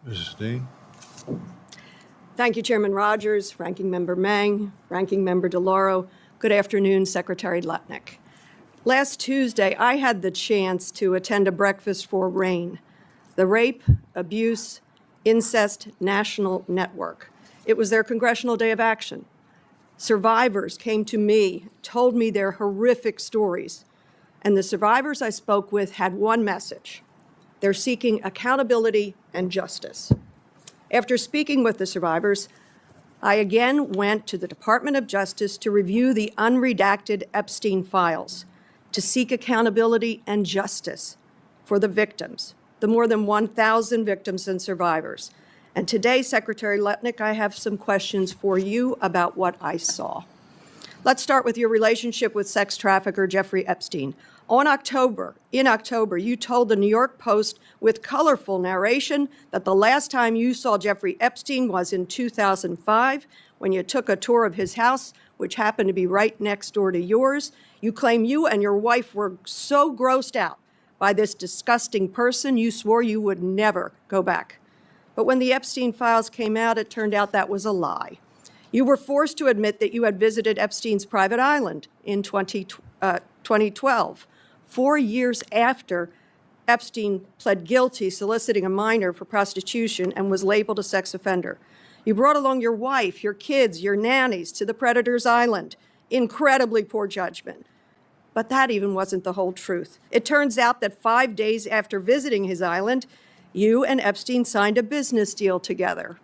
Mrs. Dean? Thank you, Chairman Rogers, Ranking Member Mang, Ranking Member DeLauro. Good afternoon, Secretary Lutnick. Last Tuesday, I had the chance to attend a breakfast for RAIN, the Rape, Abuse, Incest National Network. It was their Congressional Day of Action. Survivors came to me, told me their horrific stories, and the survivors I spoke with had one message. They're seeking accountability and justice. After speaking with the survivors, I again went to the Department of Justice to review the unredacted Epstein files, to seek accountability and justice for the victims, the more than 1,000 victims and survivors. And today, Secretary Lutnick, I have some questions for you about what I saw. Let's start with your relationship with sex trafficker Jeffrey Epstein. In October, you told the New York Post with colorful narration that the last time you saw Jeffrey Epstein was in 2005 when you took a tour of his house, which happened to be right next door to yours. You claim you and your wife were so grossed out by this disgusting person, you swore you would never go back. But when the Epstein files came out, it turned out that was a lie. You were forced to admit that you had visited Epstein's private island in 2012, 4 years after Epstein pled guilty soliciting a minor for prostitution and was labeled a sex offender. You brought along your wife, your kids, your nannies to the predator's island. Incredibly poor judgment. But that even wasn't the whole truth. It turns out that 5 days after visiting his island, you and Epstein signed a business deal together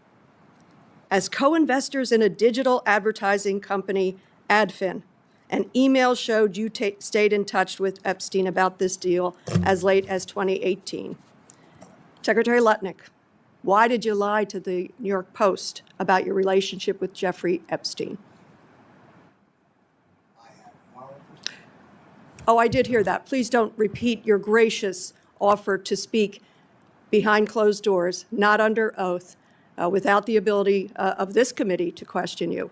as co-investors in a digital advertising company, Adfin. And emails showed you stayed in touch with Epstein about this deal as late as 2018. Secretary Lutnick, why did you lie to the New York Post about your relationship with Jeffrey Epstein? Oh, I did hear that. Please don't repeat your gracious offer to speak behind closed doors, not under oath, without the ability of this committee to question you.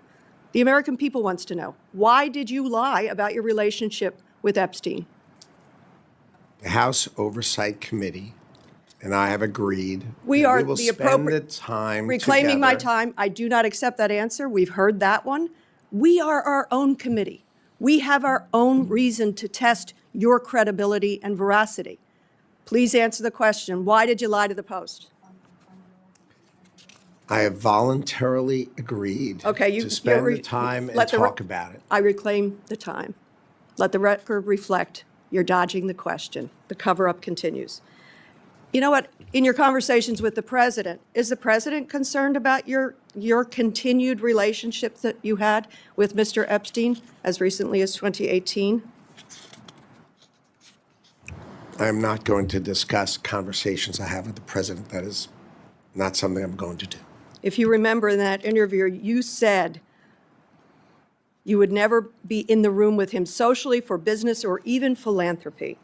The American people wants to know, why did you lie about your relationship with Epstein? The House Oversight Committee and I have agreed We will the spend appropriate the time reclaiming my together. time. I do not accept that answer. We've heard that one. We are our own committee. We have our own reason to test your credibility and veracity. Please answer the question. Why did you lie to the Post? I have voluntarily agreed to spend the time and talk about it. I reclaim the time. Let the record reflect you're dodging the question. The cover-up continues. You know what? In your conversations with the president, is the president concerned about your continued relationship that you had with Mr. Epstein as recently as 2018? I'm not going to discuss conversations I have with the president. That is not something I'm going to do. If you remember in that interview, you said you would never be in the room with him socially, for business, or even philanthropy.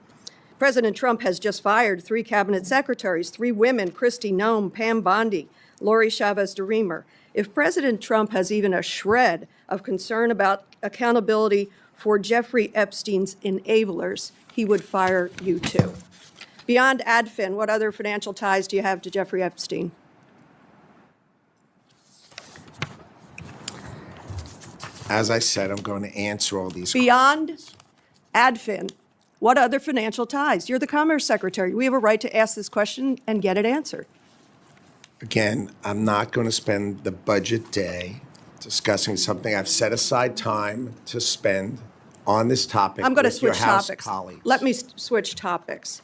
President Trump has just fired 3 cabinet secretaries, 3 women, Kristi Noem, Pam Bondi, Lori Chavez-DeRemer. If President Trump has even a shred of concern about accountability for Jeffrey Epstein's enablers, he would fire you too. Beyond Adfin, what other financial ties do you have to Jeffrey Epstein? As I said, I'm going to answer all these Beyond Adfin, what other financial ties? You're the Commerce Secretary. We have a right to ask this question and get it answered. Again, I'm not going to spend the budget day discussing something I've set aside time to spend on this topic. I'm going to with your switch House topics. colleagues. Let me switch topics.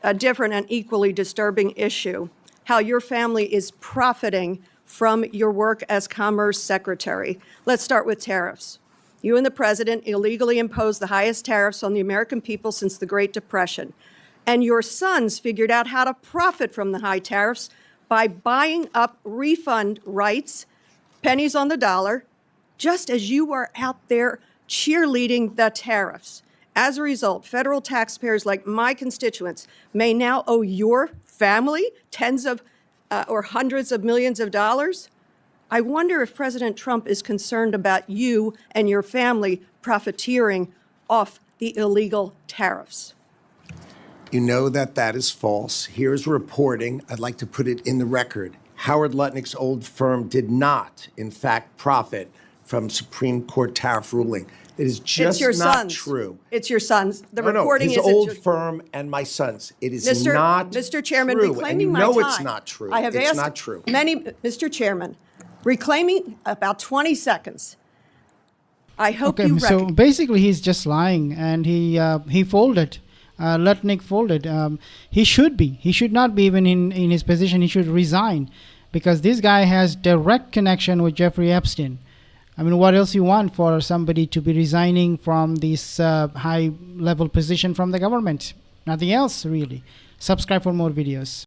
A different and equally disturbing issue, how your family is profiting from your work as Commerce Secretary. Let's start with tariffs. You and the president illegally imposed the highest tariffs on the American people since the Great Depression. And your sons figured out how to profit from the high tariffs by buying up refund rights, pennies on the dollar, just as you were out there cheerleading the tariffs. As a result, federal taxpayers like my constituents may now owe your family tens of or hundreds of millions of dollars. I wonder if President Trump is concerned about you and your family profiteering off the illegal tariffs. You know that that is false. Here's reporting. I'd like to put it in the record. Howard Lutnick's old firm did not, in fact, profit from Supreme Court tariff ruling. It is It's just your not son's. true. It's your son's. The No, reporting his is old it's your, firm and my son's. It is Mr. not Mr. Chairman, true. And reclaiming you my know time. it's not true. I have It's asked not true. Mr. Chairman, reclaiming about 20 seconds. I hope Okay, you so recognize. basically he's just lying, and he folded. Lutnick folded. He should be. He should not be even in his position. He should resign, because this guy has direct connection with Jeffrey Epstein. I mean, what else you want for somebody to be resigning from this high-level position from the government? Nothing else, really. Subscribe for more videos.